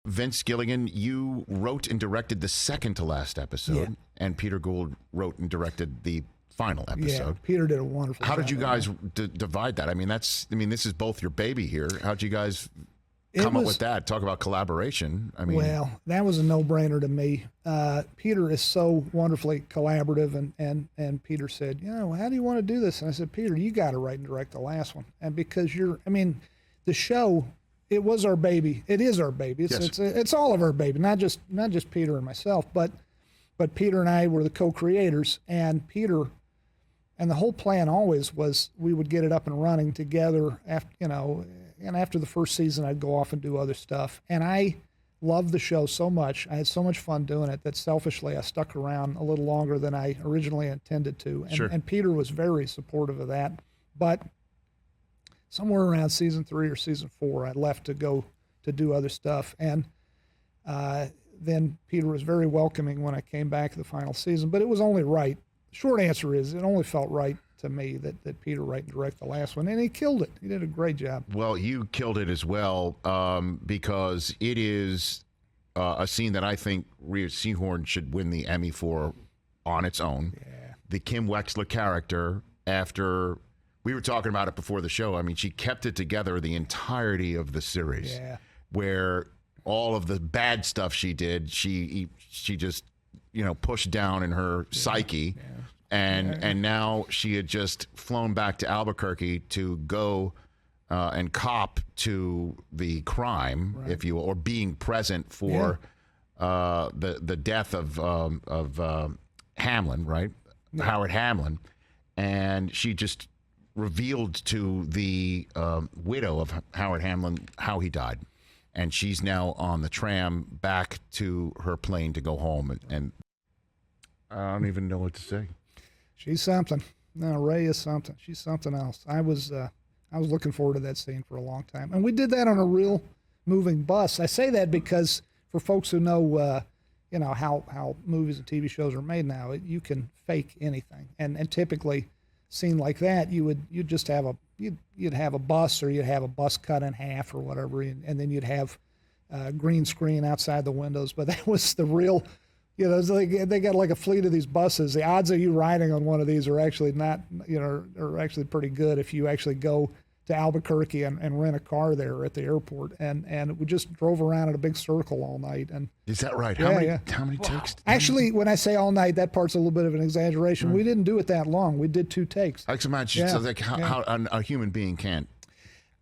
Vince Gilligan, you wrote and directed the second to last episode, and Peter Gould wrote and directed the final episode. Yeah, Peter did a wonderful job. How did you guys divide that? I mean, this is both your baby here. How'd you guys come up with that? Talk about collaboration. I mean, well, that was a no-brainer to me. Peter is so wonderfully collaborative, and Peter said, how do you want to do this? And I said, Peter, you got to write and direct the last one. And because the show, it was our baby. It is our baby. It's all of our baby, not just Peter and myself, but Peter and I were the co-creators, and Peter, and the whole plan always was we would get it up and running together after, and after the first season I'd go off and do other stuff. And I loved the show so much. I had so much fun doing it that selfishly I stuck around a little longer than I originally intended to. And Peter was very supportive of that. But somewhere around season 3 or season 4, I left to go to do other stuff. And then Peter was very welcoming when I came back the final season, but it was only right. The short answer is it only felt right to me that Peter write and direct the last one, and he killed it. He did a great job. Well, you killed it as well, because it is a scene that I think Rhea Seehorn should win the Emmy for on its own. Yeah. The Kim Wexler character, after... We were talking about it before the show. I mean, she kept it together the entirety of the series, where all of the bad stuff she did, she just, pushed down in her psyche. And now she had just flown back to Albuquerque to go and cop to the crime, if you will, or being present for the death of Hamlin, right? Howard Hamlin. And she just revealed to the widow of Howard Hamlin how he died. And she's now on the tram back to her plane to go home. And I don't even know what to say. She's something. No, Ray is something. She's something else. I was looking forward to that scene for a long time. And we did that on a real moving bus. I say that because for folks who know, how movies and TV shows are made now, you can fake anything. And typically, scene like that, you'd just have you'd have a bus, or you'd have a bus cut in half or whatever, and then you'd have green screen outside the windows. But that was the real, they got like a fleet of these buses. The odds of you riding on one of these are actually not, are actually pretty good if you actually go to Albuquerque and rent a car there at the airport. And we just drove around in a big circle all night. And is that right? How many takes? Actually, when I say all night, that part's a little bit of an exaggeration. We didn't do it that long. We did 2 takes. I can imagine how a human being can't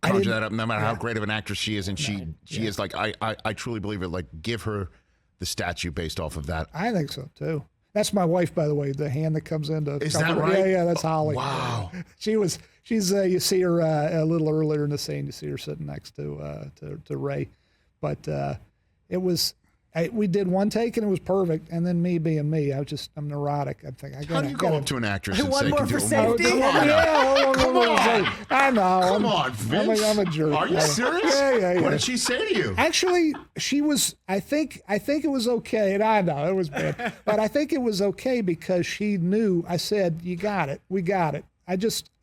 conjure that up, no matter how great of an actress she is. And she is like, I truly believe it. Like, give her the statue based off of that. I think so too. That's my wife, by the way, the hand that comes in to Is that right? Yeah, that's Holly. Wow. She's you see her a little earlier in the scene, you see her sitting next to Ray. But it was, we did 1 take and it was perfect. And then me being me, I'm neurotic. I'm thinking, how do you go up to an actress and one say, more for safety? Come on. Come on. I know. Come on, Vince. I'm a jerk. Are you serious? Yeah. What did she say to you? Actually, she was, I think it was okay. And I know it was bad, but I think it was okay because she knew. I said, you got it. We got it.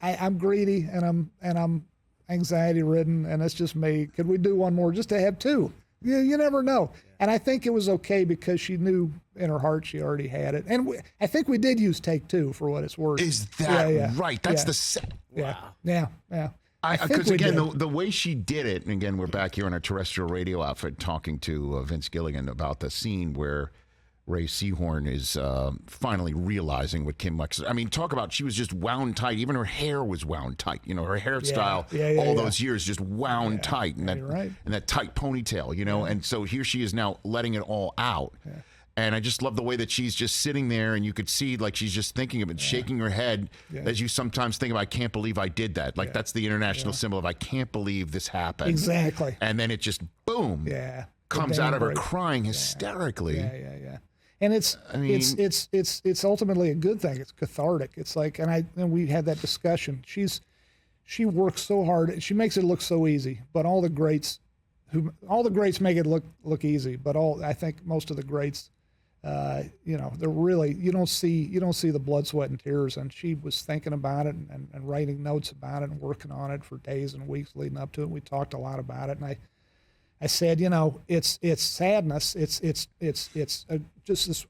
I'm greedy and I'm anxiety ridden, and it's just me. Could we do 1 more just to have 2? You never know. And I think it was okay because she knew in her heart she already had it. And I think we did use take 2 for what it's worth. Is that right? That's the set. Wow. Yeah. Because again, the way she did it, and again, we're back here in our terrestrial radio outfit talking to Vince Gilligan about the scene where Rhea Seehorn is finally realizing what Kim Wexler. I mean, talk about, she was just wound tight. Even her hair was wound tight. Her hairstyle all those years just wound tight, and that tight ponytail. And so here she is now letting it all out. Yeah. And I just love the way that she's just sitting there, and you could see like she's just thinking of it, shaking her head as you sometimes think of, I can't believe I did that. Like that's the international symbol of I can't believe this happened. Exactly. And then it just boom comes out of her crying hysterically. Yeah. And it's ultimately a good thing. It's cathartic. It's like, and we had that discussion. She works so hard. She makes it look so easy. But all the greats make it look easy. But I think most of the greats, they're really, you don't see the blood, sweat, and tears. And she was thinking about it and writing notes about it and working on it for days and weeks leading up to it. We talked a lot about it, and I said, it's sadness. It's just this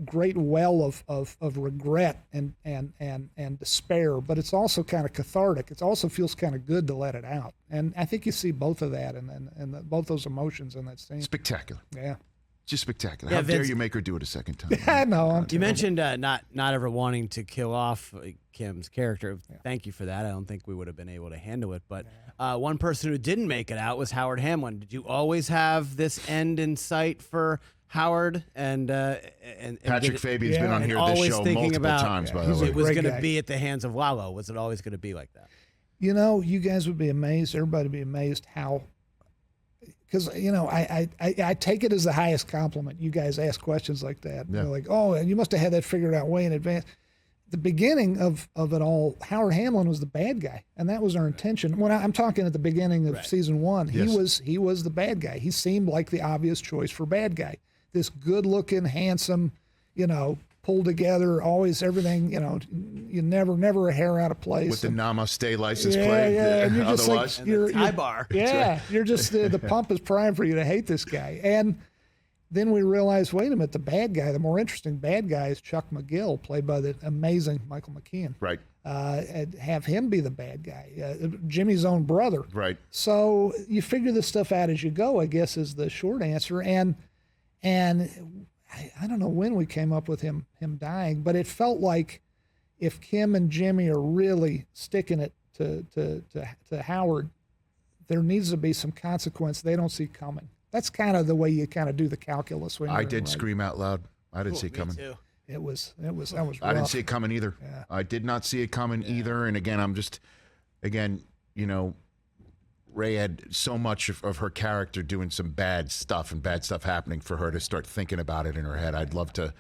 great well of regret and despair, but it's also kind of cathartic. It also feels kind of good to let it out. And I think you see both of that and both those emotions in that scene. Spectacular. Yeah. Just spectacular. Yeah, How dare Vince, you make her do it a second time? I know. You mentioned not ever wanting to kill off Kim's character. Yeah. Thank you for that. I don't think we would have been able to handle it. But one person who didn't make it out was Howard Hamlin. Did you always have this end in sight for Howard? And Patrick Fabian's been on here this show multiple times, by the way. It was going to be at the hands of Lalo. Was it always going to be like that? You guys would be amazed. Everybody would be amazed how. Because, I take it as the highest compliment. You guys ask questions like that. Yeah. You're like, oh, you must have had that figured out way in advance. The beginning of it all, Howard Hamlin was the bad guy, and that was our intention. When I'm talking at the beginning of season 1, he was the bad guy. He seemed like the obvious choice for bad guy. This good-looking, handsome, pulled together, always everything, you never a hair out of place. With the Namaste license plate. Yeah, and you're just otherwise. like, you're tie bar. Yeah, you're just, the pump is primed for you to hate this guy. And then we realized, wait a minute, the bad guy, the more interesting bad guy is Chuck McGill, played by the amazing Michael McKean. Right. And have him be the bad guy, Jimmy's own brother. Right. So you figure this stuff out as you go, I guess, is the short answer. And I don't know when we came up with him dying, but it felt like if Kim and Jimmy are really sticking it to Howard, there needs to be some consequence they don't see coming. That's kind of the way you kind of do the calculus. When I did scream out loud. I didn't see it coming. Too. That was rough. I didn't see it coming either. Yeah. I did not see it coming either. And again, Ray had so much of her character doing some bad stuff and bad stuff happening for her to start thinking about it in her head. I'd love to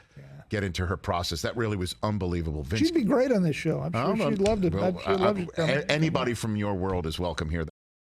get into her process. That really was unbelievable. Vince, she'd be great on this show. I'm sure she'd love to. Anybody from your world is welcome here.